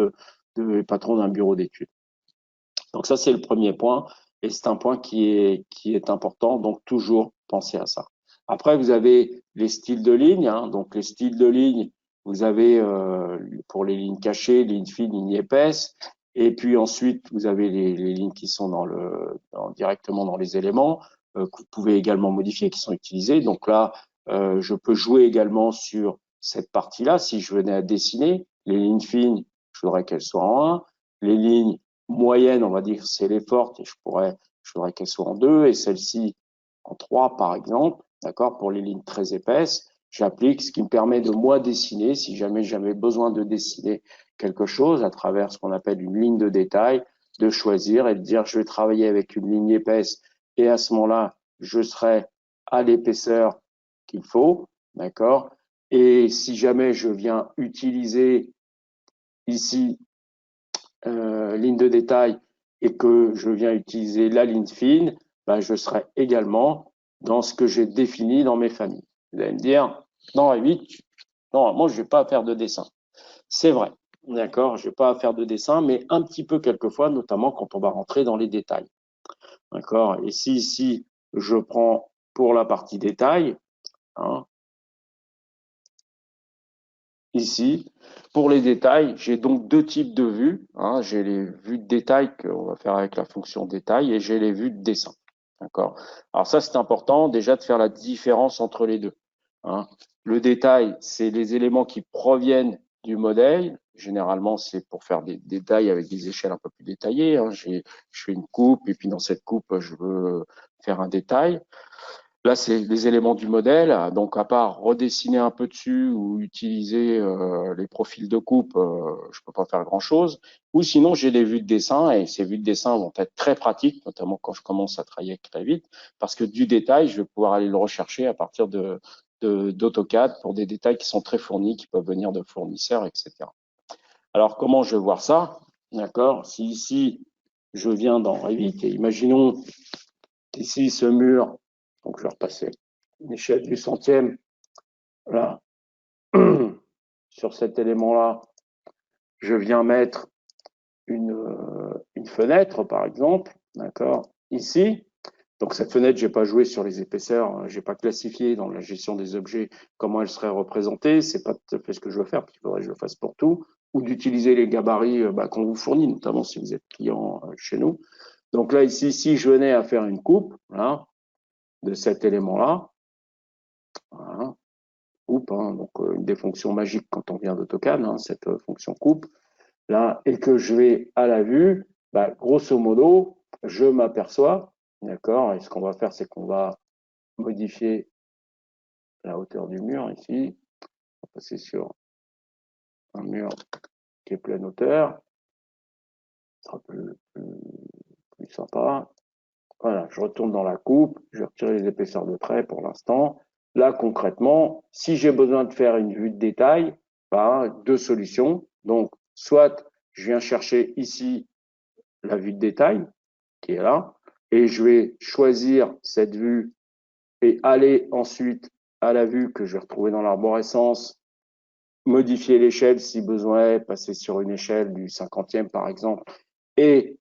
de patron d'un bureau d'études. Donc ça, c'est le premier point et c'est un point qui est important, donc toujours penser à ça. Après, vous avez les styles de ligne, hein, donc les styles de ligne, vous avez pour les lignes cachées, lignes fines, lignes épaisses, et puis ensuite, vous avez les lignes qui sont directement dans les éléments, que vous pouvez également modifier, qui sont utilisées. Donc là, je peux jouer également sur cette partie-là. Si je venais à dessiner, les lignes fines, je voudrais qu'elles soient en 1. Les lignes moyennes, on va dire, c'est les fortes, et je voudrais qu'elles soient en 2, et celle-ci en 3, par exemple. D'accord? Pour les lignes très épaisses, j'applique ce qui me permet de moi dessiner, si jamais j'avais besoin de dessiner quelque chose à travers ce qu'on appelle une ligne de détail, de choisir et de dire je vais travailler avec une ligne épaisse et à ce moment-là, je serai à l'épaisseur qu'il faut, d'accord? Et si jamais je viens utiliser ici ligne de détail et que je viens utiliser la ligne fine, ben, je serai également dans ce que j'ai défini dans mes familles. Vous allez me dire, dans Revit, normalement, je n'ai pas à faire de dessin. C'est vrai, d'accord, je n'ai pas à faire de dessin, mais un petit peu quelquefois, notamment quand on va rentrer dans les détails. D'accord. Et si ici, je prends pour la partie détail, hein, ici, pour les détails, j'ai donc deux types de vues. Hein. J'ai les vues de détail qu'on va faire avec la fonction détail et j'ai les vues de dessin. D'accord. Alors ça, c'est important déjà de faire la différence entre les deux. Hein. Le détail, c'est les éléments qui proviennent du modèle. Généralement, c'est pour faire des détails avec des échelles un peu plus détaillées. Hein. Je fais une coupe et puis dans cette coupe, je veux faire un détail. Là, c'est les éléments du modèle. Donc, à part redessiner un peu dessus ou utiliser les profils de coupe, je peux pas faire grand-chose. Ou sinon, j'ai des vues de dessin et ces vues de dessin vont être très pratiques, notamment quand je commence à travailler très vite, parce que du détail, je vais pouvoir aller le rechercher à partir d'AutoCAD pour des détails qui sont très fournis, qui peuvent venir de fournisseurs, etc. Alors, comment je vais voir ça? D'accord? Si ici, je viens dans Revit et imaginons ici ce mur, donc je vais repasser une échelle du centième, là, sur cet élément-là, je viens mettre une fenêtre, par exemple, d'accord, ici. Donc cette fenêtre, j'ai pas joué sur les épaisseurs, j'ai pas classifié dans la gestion des objets comment elle serait représentée. C'est pas tout à fait ce que je veux faire, parce qu'il faudrait que je le fasse pour tout, ou d'utiliser les gabarits qu'on vous fournit, notamment si vous êtes client chez nous. Donc là, ici, si je venais à faire une coupe, là, de cet élément-là, voilà, coupe, hein, donc une des fonctions magiques quand on vient d'AutoCAD, hein, cette fonction coupe, là, et que je vais à la vue, bah, grosso modo, je m'aperçois, d'accord, et ce qu'on va faire, c'est qu'on va modifier la hauteur du mur ici, on va passer sur un mur qui est pleine hauteur, ce sera plus sympa. Voilà, je retourne dans la coupe, je vais retirer les épaisseurs de trait pour l'instant. Là, concrètement, si j'ai besoin de faire une vue de détail, bah, deux solutions. Donc, soit je viens chercher ici la vue de détail, qui est là, et je vais choisir cette vue et aller ensuite à la vue que je vais retrouver dans l'arborescence modifier l'échelle si besoin est, passer sur une échelle du 50e par exemple, et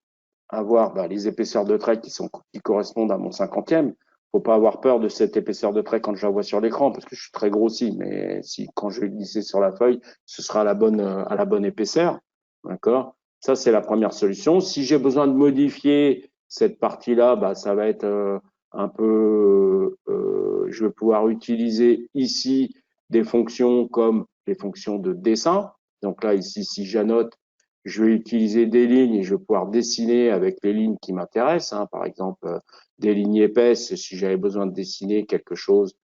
avoir les épaisseurs de trait qui correspondent à mon 50e. Faut pas avoir peur de cette épaisseur de trait quand je la vois sur l'écran, parce que je suis très grossi, mais si quand je vais glisser sur la feuille, ce sera à la bonne épaisseur. D'accord? Ça, c'est la première solution. Si j'ai besoin de modifier cette partie-là, ça va être un peu, je vais pouvoir utiliser ici des fonctions comme les fonctions de dessin. Donc là, ici, si j'annote, je vais utiliser des lignes et je vais pouvoir dessiner avec les lignes qui m'intéressent. Hein. Par exemple, des lignes épaisses, si j'avais besoin de dessiner quelque chose,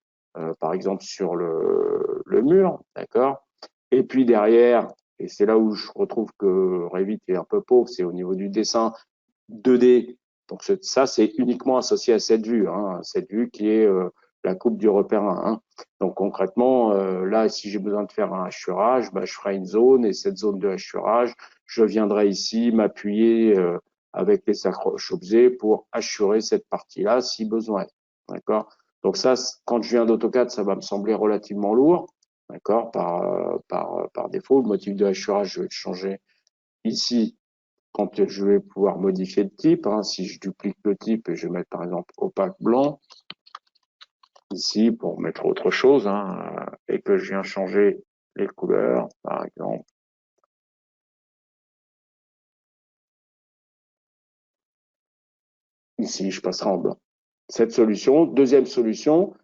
par exemple sur le mur, d'accord. Et puis derrière, et c'est là où je retrouve que Revit est un peu pauvre, c'est au niveau du dessin 2D. Donc ça, c'est uniquement associé à cette vue, hein, cette vue qui est la coupe du repère 1. Hein. Donc concrètement, là, si j'ai besoin de faire un hachurage, je ferai une zone et cette zone de hachurage, je viendrai ici m'appuyer avec les accroches objets pour hachurer cette partie-là si besoin. D'accord. Donc ça, quand je viens d'AutoCAD, ça va me sembler relativement lourd. D'accord, par défaut, le motif de hachurage, je vais le changer ici quand je vais pouvoir modifier le type. Hein, si je duplique le type et je vais mettre par exemple opaque blanc ici pour mettre autre chose, hein, et que je viens changer les couleurs, par exemple. Ici, je passerai en blanc. Cette solution, deuxième solution,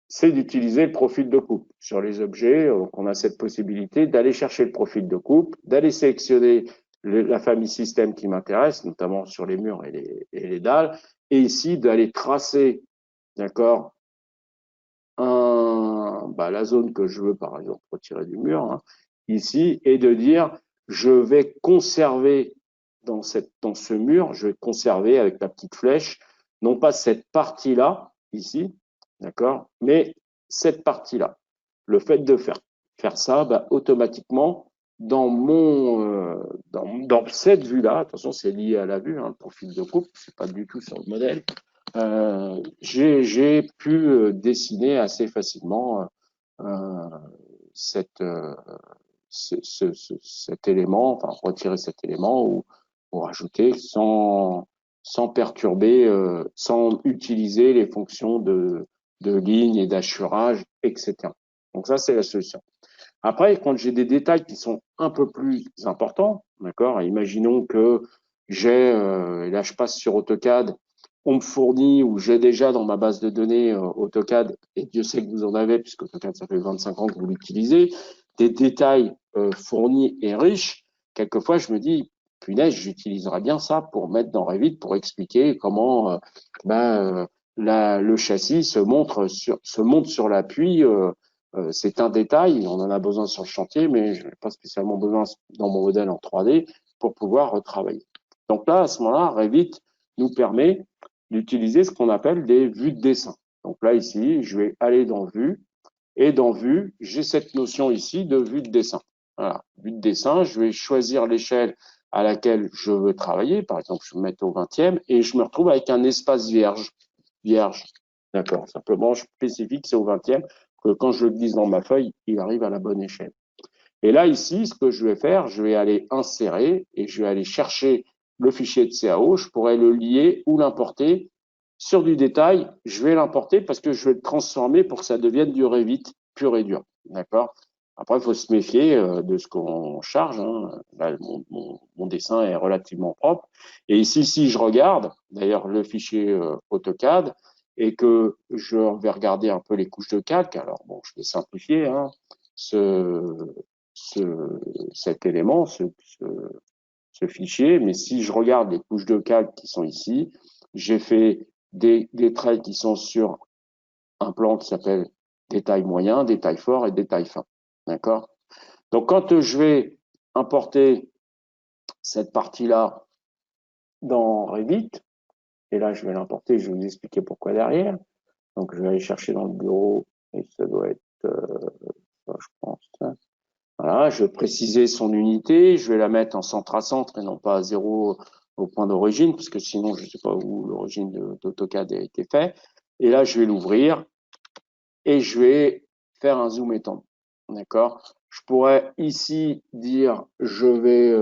c'est d'utiliser le profil de coupe. Sur les objets, on a cette possibilité d'aller chercher le profil de coupe, d'aller sélectionner la famille système qui m'intéresse, notamment sur les murs et les dalles, et ici d'aller tracer, d'accord, la zone que je veux, par exemple, retirer du mur, hein, ici, et de dire, je vais conserver dans ce mur, je vais conserver avec la petite flèche, non pas cette partie-là, ici, d'accord, mais cette partie-là. Le fait de faire ça, automatiquement, dans cette vue-là, attention, c'est lié à la vue, hein, le profil de coupe, c'est pas du tout sur le modèle, j'ai pu dessiner assez facilement euh, cette, cet élément, enfin retirer cet élément ou rajouter sans perturber, sans utiliser les fonctions de ligne et d'assurage, etc. Donc ça, c'est la solution. Après, quand j'ai des détails qui sont un peu plus importants, d'accord, imaginons que et là je passe sur AutoCAD, on me fournit ou j'ai déjà dans ma base de données AutoCAD, et Dieu sait que vous en avez, puisque AutoCAD, ça fait 25 ans que vous l'utilisez, des détails fournis et riches, quelquefois je me dis, punaise, j'utiliserai bien ça pour mettre dans Revit, pour expliquer comment le châssis se monte sur l'appui. C'est un détail, on en a besoin sur le chantier, mais je n'ai pas spécialement besoin dans mon modèle en 3D pour pouvoir retravailler. Donc là, à ce moment-là, Revit nous permet d'utiliser ce qu'on appelle des vues de dessin. Donc là, ici, je vais aller dans Vue, et dans Vue, j'ai cette notion ici de vue de dessin. Voilà, vue de dessin, je vais choisir l'échelle à laquelle je veux travailler. Par exemple, je vais me mettre au 20e et je me retrouve avec un espace vierge. Vierge, d'accord, simplement, je spécifie que c'est au 20e, que quand je le glisse dans ma feuille, il arrive à la bonne échelle. Et là, ici, ce que je vais faire, je vais aller insérer et je vais aller chercher le fichier de CAO. Je pourrais le lier ou l'importer. Sur du détail, je vais l'importer parce que je vais le transformer pour que ça devienne du Revit pur et dur. D'accord. Après, il faut se méfier de ce qu'on charge. Hein. Là, mon dessin est relativement propre. Et ici, si je regarde, d'ailleurs, le fichier AutoCAD, et que je vais regarder un peu les couches de calque, alors bon, je vais simplifier hein, ce, cet élément, ce fichier, mais si je regarde les couches de calque qui sont ici, j'ai fait des traits qui sont sur un plan qui s'appelle détail moyen, détail fort et détail fin. D'accord? Donc, quand je vais importer cette partie-là dans Revit, et là, je vais l'importer, je vais vous expliquer pourquoi derrière. Donc, je vais aller chercher dans le bureau, et ça doit être, ça, je pense, voilà, je vais préciser son unité, je vais la mettre en centre à centre et non pas à 0 au point d'origine, parce que sinon, je ne sais pas où l'origine d'AutoCAD a été faite. Et là, je vais l'ouvrir et je vais faire un zoom étendu. D'accord? Je pourrais ici dire, je vais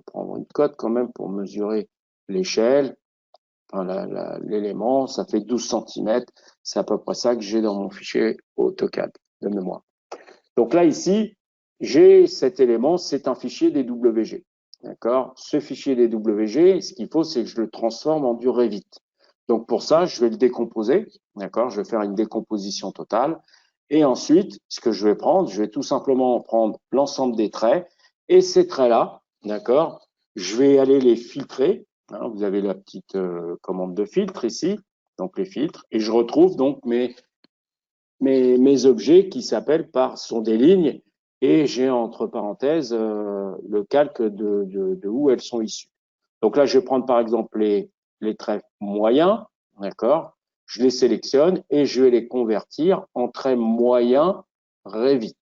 prendre une cote quand même pour mesurer l'échelle. Enfin, l'élément, ça fait 12 centimètres. C'est à peu près ça que j'ai dans mon fichier AutoCAD de mémoire. Donc là, ici, j'ai cet élément, c'est un fichier DWG. D'accord? Ce fichier DWG, ce qu'il faut, c'est que je le transforme en du Revit. Donc pour ça, je vais le décomposer. D'accord? Je vais faire une décomposition totale. Et ensuite, ce que je vais prendre, je vais tout simplement prendre l'ensemble des traits. Et ces traits-là, d'accord, je vais aller les filtrer. Hein, vous avez la petite commande de filtre ici, donc les filtres. Et je retrouve donc mes objets qui s'appellent sont des lignes et j'ai entre parenthèses le calque de où elles sont issues. Donc là, je vais prendre par exemple les traits moyens, d'accord? Je les sélectionne et je vais les convertir en traits moyens Revit.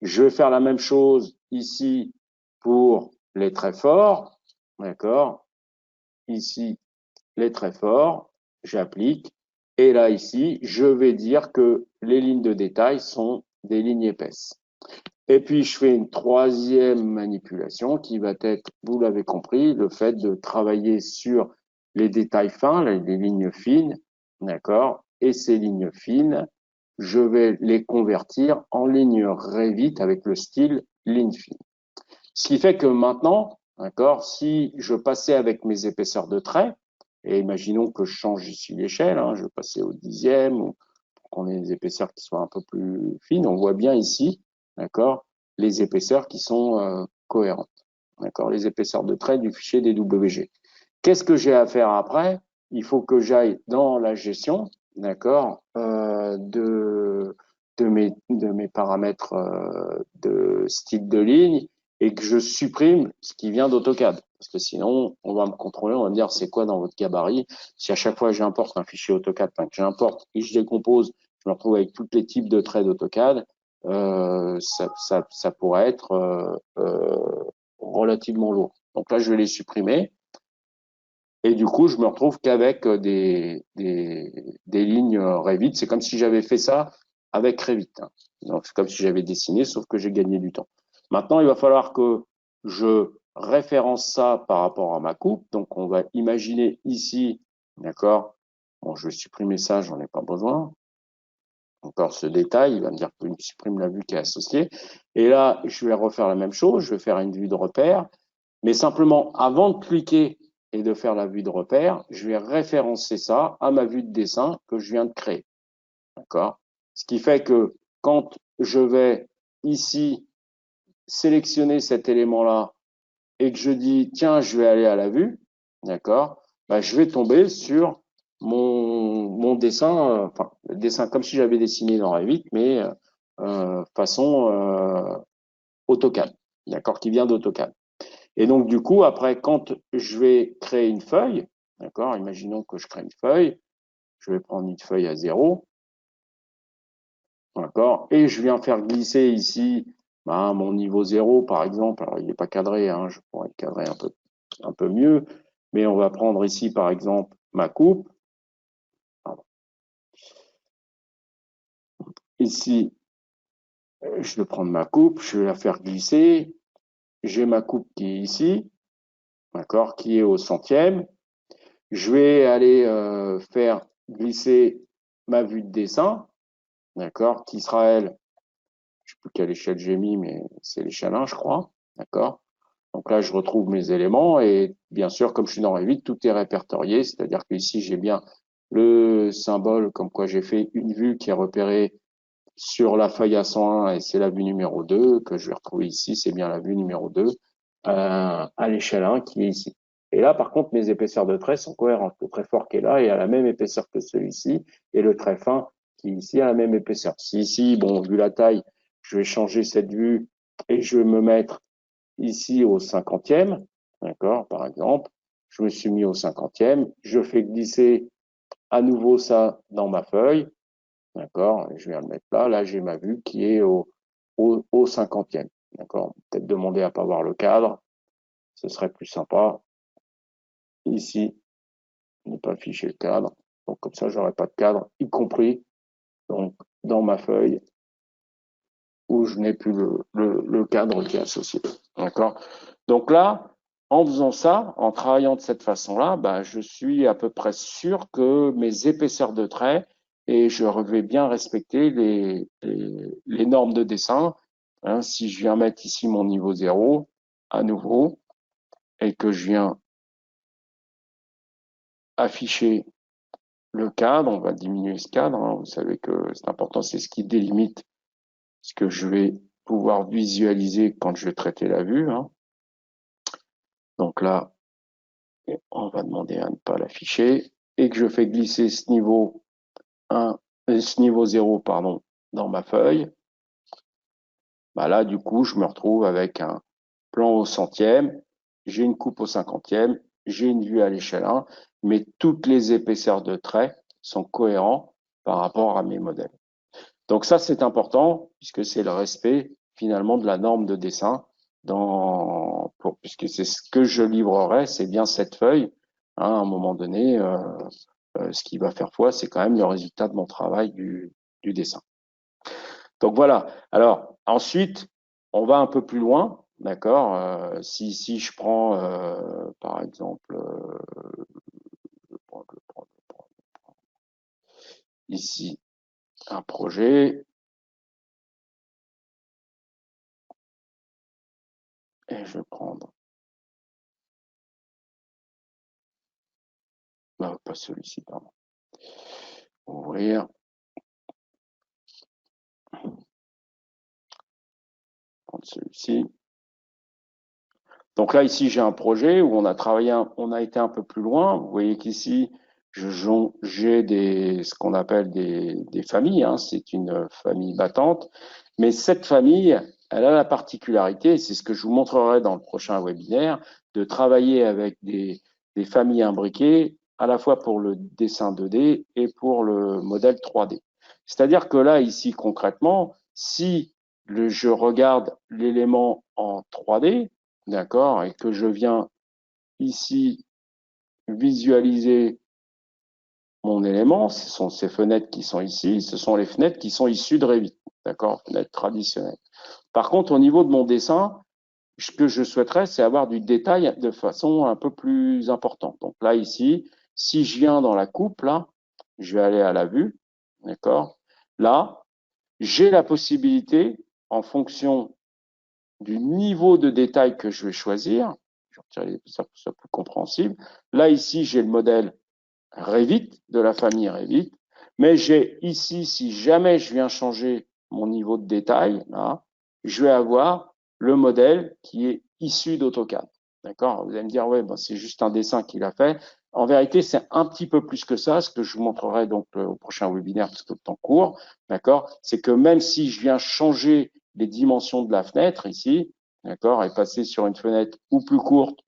Je vais faire la même chose ici pour les traits forts, d'accord? Ici, les traits forts, j'applique. Et là, ici, je vais dire que les lignes de détail sont des lignes épaisses. Et puis, je fais une troisième manipulation qui va être, vous l'avez compris, le fait de travailler sur les détails fins, les lignes fines, d'accord? Et ces lignes fines, je vais les convertir en lignes Revit avec le style ligne fine. Ce qui fait que maintenant, d'accord, si je passais avec mes épaisseurs de traits, et imaginons que je change ici l'échelle, hein, je vais passer au 10e, ou pour qu'on ait des épaisseurs qui soient un peu plus fines, on voit bien ici, d'accord, les épaisseurs qui sont cohérentes, d'accord, les épaisseurs de traits du fichier DWG. Qu'est-ce que j'ai à faire après? Il faut que j'aille dans la gestion, d'accord, de mes paramètres de style de ligne et que je supprime ce qui vient d'AutoCAD. Parce que sinon, on va me contrôler, on va me dire c'est quoi dans votre gabarit. Si à chaque fois j'importe un fichier AutoCAD, enfin que j'importe et je décompose, je me retrouve avec tous les types de traits d'AutoCAD, ça pourrait être relativement lourd. Donc là, je vais les supprimer. Et du coup, je me retrouve qu'avec des lignes Revit. C'est comme si j'avais fait ça avec Revit. Hein. Donc, c'est comme si j'avais dessiné, sauf que j'ai gagné du temps. Maintenant, il va falloir que je référence ça par rapport à ma coupe. Donc, on va imaginer ici, d'accord? Bon, je vais supprimer ça, j'en ai pas besoin. Encore ce détail, il va me dire qu'il supprime la vue qui est associée. Et là, je vais refaire la même chose. Je vais faire une vue de repère. Mais simplement, avant de cliquer et de faire la vue de repère, je vais référencer ça à ma vue de dessin que je viens de créer. D'accord? Ce qui fait que quand je vais ici sélectionner cet élément-là et que je dis, tiens, je vais aller à la vue, d'accord? Bah, je vais tomber sur mon dessin, enfin, le dessin comme si j'avais dessiné dans Revit, mais façon AutoCAD, d'accord, qui vient d'AutoCAD. Et donc, du coup, après, quand je vais créer une feuille, d'accord, imaginons que je crée une feuille, je vais prendre une feuille à 0, d'accord, et je viens faire glisser ici mon niveau 0, par exemple. Alors, il n'est pas cadré, hein, je pourrais le cadrer un peu mieux, mais on va prendre ici, par exemple, ma coupe. Pardon. Ici, je vais prendre ma coupe, je vais la faire glisser. J'ai ma coupe qui est ici, d'accord, qui est au centième. Je vais aller faire glisser ma vue de dessin, d'accord, qui sera elle, je ne sais plus quelle échelle j'ai mis, mais c'est l'échelle 1, je crois, d'accord. Donc là, je retrouve mes éléments et bien sûr, comme je suis dans Revit, tout est répertorié, c'est-à-dire que ici j'ai bien le symbole comme quoi j'ai fait une vue qui est repérée sur la feuille A101 et c'est la vue numéro 2 que je vais retrouver ici, c'est bien la vue numéro 2 à l'échelle 1 qui est ici. Et là, par contre, mes épaisseurs de traits sont cohérentes. Le trait fort qui est là est à la même épaisseur que celui-ci et le trait fin qui est ici à la même épaisseur. Si ici, bon, vu la taille, je vais changer cette vue et je vais me mettre ici au 50e, d'accord, par exemple. Je me suis mis au 50e, je fais glisser à nouveau ça dans ma feuille, d'accord, je viens le mettre là, là j'ai ma vue qui est au 50e, d'accord. Peut-être demander à pas voir le cadre, ce serait plus sympa. Ici, ne pas afficher le cadre, donc comme ça j'aurai pas de cadre, y compris donc dans ma feuille où je n'ai plus le cadre qui est associé. D'accord? Donc là, en faisant ça, en travaillant de cette façon-là, bah, je suis à peu près sûr que mes épaisseurs de traits, et je vais bien respecter les normes de dessin. Hein, si je viens mettre ici mon niveau 0, à nouveau, et que je viens afficher le cadre, on va diminuer ce cadre, hein, vous savez que c'est important, c'est ce qui délimite ce que je vais pouvoir visualiser quand je vais traiter la vue. Hein. Donc là, on va demander à ne pas l'afficher, et que je fais glisser ce niveau 1, ce niveau 0, pardon, dans ma feuille. Bah là, du coup, je me retrouve avec un plan au centième, j'ai une coupe au cinquantième, j'ai une vue à l'échelle 1, mais toutes les épaisseurs de traits sont cohérents par rapport à mes modèles. Donc ça, c'est important, puisque c'est le respect, finalement, de la norme de dessin, puisque c'est ce que je livrerai, c'est bien cette feuille. Hein, à un moment donné, ce qui va faire foi, c'est quand même le résultat de mon travail du dessin. Donc voilà. Alors ensuite, on va un peu plus loin, d'accord. Si je prends par exemple, ici un projet, et je vais prendre, non, pas celui-ci, pardon. Ouvrir, prendre celui-ci. Donc là, ici, j'ai un projet où on a travaillé, on a été un peu plus loin. Vous voyez qu'ici, j'ai ce qu'on appelle des familles. Hein. C'est une famille battante. Mais cette famille, elle a la particularité, et c'est ce que je vous montrerai dans le prochain webinaire, de travailler avec des familles imbriquées, à la fois pour le dessin 2D et pour le modèle 3D. C'est-à-dire que là, ici, concrètement, si je regarde l'élément en 3D, d'accord, et que je viens ici visualiser mon élément, ce sont ces fenêtres qui sont ici, ce sont les fenêtres qui sont issues de Revit, d'accord, fenêtres traditionnelles. Par contre, au niveau de mon dessin, ce que je souhaiterais, c'est avoir du détail de façon un peu plus importante. Donc là, ici, si je viens dans la coupe, là, je vais aller à la vue, d'accord, là, j'ai la possibilité, en fonction du niveau de détail que je vais choisir, je vais ça pour ça plus compréhensible. Là, ici, j'ai le modèle Revit, de la famille Revit, mais j'ai ici, si jamais je viens changer mon niveau de détail, là, je vais avoir le modèle qui est issu d'AutoCAD. D'accord? Vous allez me dire, ouais, ben, c'est juste un dessin qu'il a fait. En vérité, c'est un petit peu plus que ça, ce que je vous montrerai donc au prochain webinaire, parce que le temps court. D'accord? C'est que même si je viens changer les dimensions de la fenêtre ici, d'accord, et passer sur une fenêtre ou plus courte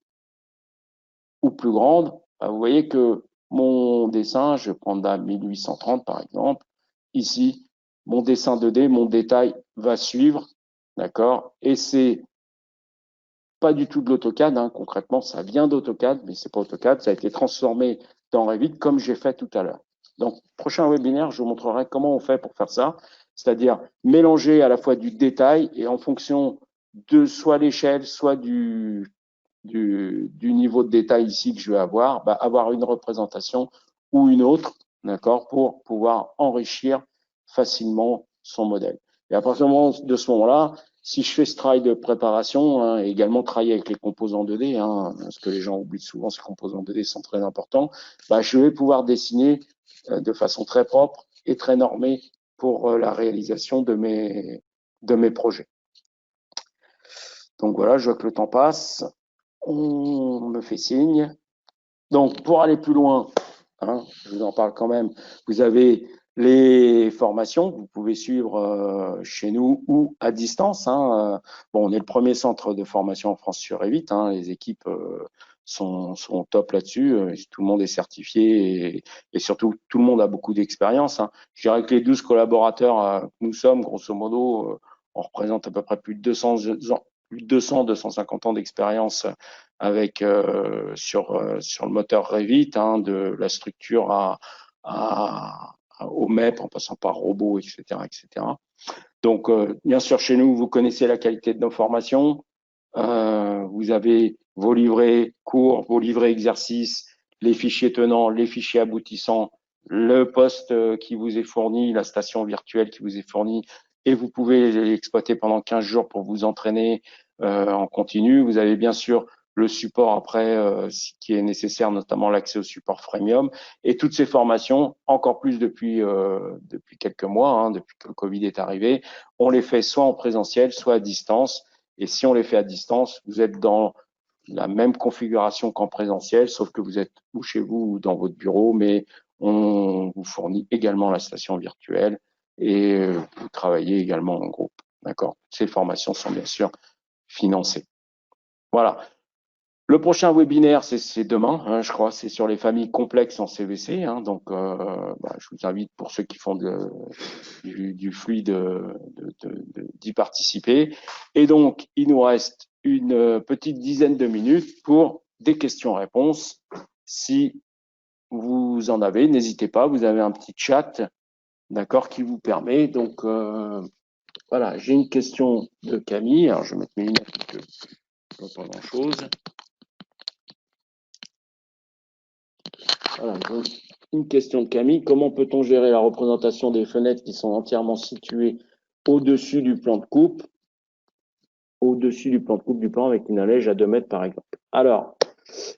ou plus grande, ben, vous voyez que mon dessin, je vais prendre à 1830 par exemple, ici, mon dessin 2D, mon détail va suivre, d'accord, et c'est pas du tout de l'AutoCAD, hein, concrètement, ça vient d'AutoCAD, mais c'est pas AutoCAD, ça a été transformé dans Revit comme j'ai fait tout à l'heure. Donc, prochain webinaire, je vous montrerai comment on fait pour faire ça, c'est-à-dire mélanger à la fois du détail et en fonction de soit l'échelle, soit du niveau de détail ici que je vais avoir, bah, avoir une représentation ou une autre, d'accord, pour pouvoir enrichir facilement son modèle. Et à partir de ce moment-là, si je fais ce travail de préparation, hein, et également travailler avec les composants 2D, hein, ce que les gens oublient souvent, ces composants 2D sont très importants, bah, je vais pouvoir dessiner de façon très propre et très normée pour la réalisation de mes projets. Donc voilà, je vois que le temps passe. On me fait signe. Donc, pour aller plus loin, hein, je vous en parle quand même, vous avez les formations que vous pouvez suivre chez nous ou à distance. Hein. Bon, on est le premier centre de formation en France sur Revit. Hein. Les équipes sont top là-dessus. Tout le monde est certifié et surtout, tout le monde a beaucoup d'expérience. Hein. Je dirais que les 12 collaborateurs que nous sommes, grosso modo, on représente à peu près plus de 250 ans d'expérience avec sur le moteur Revit, hein, de la structure au MEP en passant par robot, etc., etc.
Donc, bien sûr, chez nous, vous connaissez la qualité de nos formations. Vous avez vos livrets cours, vos livrets exercices, les fichiers tenants, les fichiers aboutissants, le poste qui vous est fourni, la station virtuelle qui vous est fournie, et vous pouvez l'exploiter pendant 15 jours pour vous entraîner en continu. Vous avez bien sûr le support après qui est nécessaire, notamment l'accès au support freemium, et toutes ces formations, encore plus depuis quelques mois, hein, depuis que le Covid est arrivé, on les fait soit en présentiel, soit à distance. Et si on les fait à distance, vous êtes dans la même configuration qu'en présentiel, sauf que vous êtes ou chez vous ou dans votre bureau, mais on vous fournit également la station virtuelle et vous travaillez également en groupe. D'accord. Ces formations sont bien sûr financées. Voilà. Le prochain webinaire, c'est demain, hein, je crois, c'est sur les familles complexes en CVC. Hein, donc, je vous invite pour ceux qui font du fluide d'y participer. Et donc, il nous reste une petite dizaine de minutes pour des questions-réponses. Si vous en avez, n'hésitez pas, vous avez un petit chat, d'accord, qui vous permet. Donc, voilà, j'ai une question de Camille. Alors, je vais mettre mes lunettes parce que je ne vois pas grand-chose. Voilà, donc, une question de Camille. Comment peut-on gérer la représentation des fenêtres qui sont entièrement situées au-dessus du plan de coupe, du plan avec une allège à 2 mètres par exemple? Alors,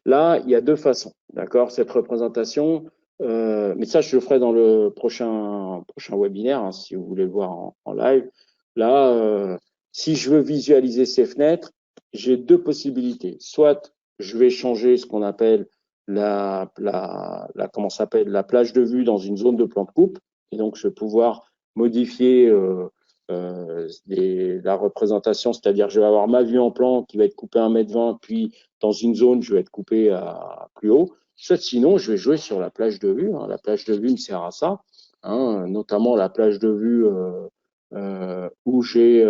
là, il y a deux façons, d'accord? Cette représentation, mais ça, je le ferai dans le prochain webinaire, hein, si vous voulez le voir en live. Là, si je veux visualiser ces fenêtres, j'ai deux possibilités. Soit je vais changer ce qu'on appelle comment s'appelle la plage de vue dans une zone de plan de coupe, et donc je vais pouvoir modifier la représentation, c'est-à-dire je vais avoir ma vue en plan qui va être coupée à 1,20 m, puis dans une zone, je vais être coupé à plus haut. Soit sinon, je vais jouer sur la plage de vue. Hein. La plage de vue me sert à ça, hein, notamment la plage de vue où j'ai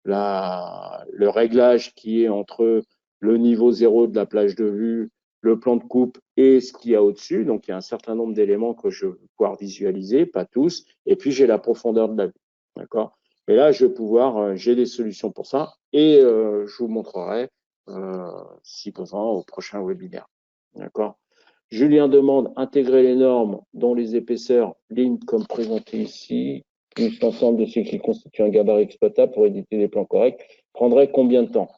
le réglage qui est entre le niveau 0 de la plage de vue, le plan de coupe et ce qu'il y a au-dessus. Donc, il y a un certain nombre d'éléments que je vais pouvoir visualiser, pas tous. Et puis, j'ai la profondeur de la vue. D'accord? Et là, je vais pouvoir, j'ai des solutions pour ça et je vous montrerai si besoin au prochain webinaire. D'accord? Julien demande intégrer les normes dont les épaisseurs lignes comme présenté ici, plus l'ensemble de ce qui constitue un gabarit exploitable pour éditer des plans corrects, prendrait combien de temps?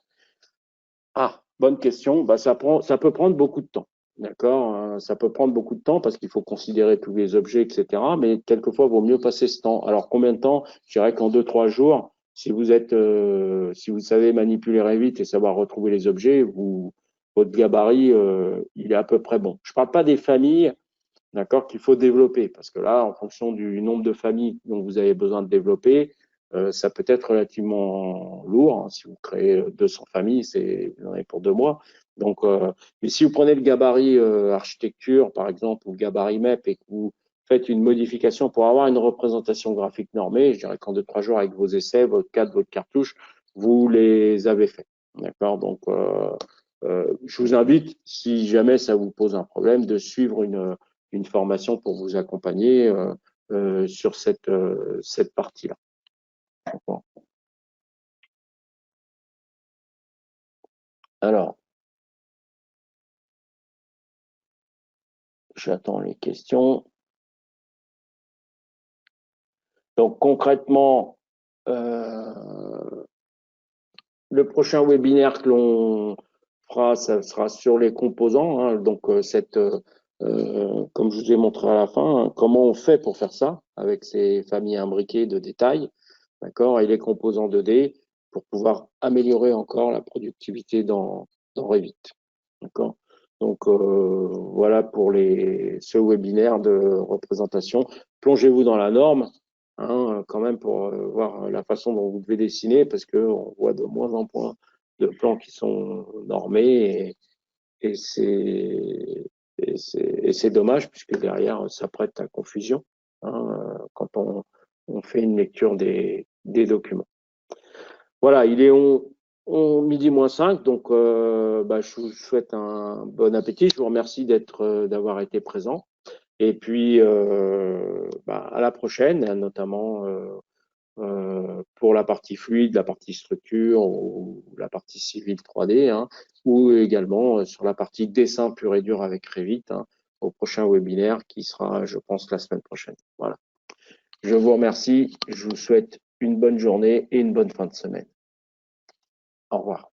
Ah, bonne question. Bah, ça peut prendre beaucoup de temps. D'accord? Ça peut prendre beaucoup de temps parce qu'il faut considérer tous les objets, etc. Mais quelquefois, il vaut mieux passer ce temps. Alors, combien de temps? Je dirais qu'en 2-3 jours, si vous savez manipuler Revit et savoir retrouver les objets, votre gabarit, il est à peu près bon. Je ne parle pas des familles, d'accord, qu'il faut développer parce que là, en fonction du nombre de familles dont vous avez besoin de développer, ça peut être relativement lourd. Hein. Si vous créez 200 familles, vous en avez pour 2 mois. Donc, mais si vous prenez le gabarit architecture, par exemple, ou le gabarit MEP et que vous faites une modification pour avoir une représentation graphique normée, je dirais qu'en 2-3 jours, avec vos essais, votre cadre, votre cartouche, vous les avez faits. D'accord? Donc, je vous invite, si jamais ça vous pose un problème, de suivre une formation pour vous accompagner sur cette partie-là. Alors, j'attends les questions. Donc, concrètement, le prochain webinaire que l'on fera, ça sera sur les composants. Hein, donc, comme je vous ai montré à la fin, hein, comment on fait pour faire ça avec ces familles imbriquées de détails, d'accord, et les composants 2D pour pouvoir améliorer encore la productivité dans Revit. D'accord. Donc, voilà pour ce webinaire de représentation. Plongez-vous dans la norme, hein, quand même, pour voir la façon dont vous devez dessiner, parce qu'on voit de moins en moins de plans qui sont normés, et c'est dommage, puisque derrière, ça prête à confusion, hein, quand on fait une lecture des documents. Voilà, il est midi moins 5, donc je vous souhaite un bon appétit. Je vous remercie d'avoir été présent. Et puis, à la prochaine, notamment pour la partie fluide, la partie structure ou la partie civile 3D, hein, ou également sur la partie dessin pur et dur avec Revit, hein, au prochain webinaire qui sera, je pense, la semaine prochaine. Voilà. Je vous remercie. Je vous souhaite une bonne journée et une bonne fin de semaine. Au revoir.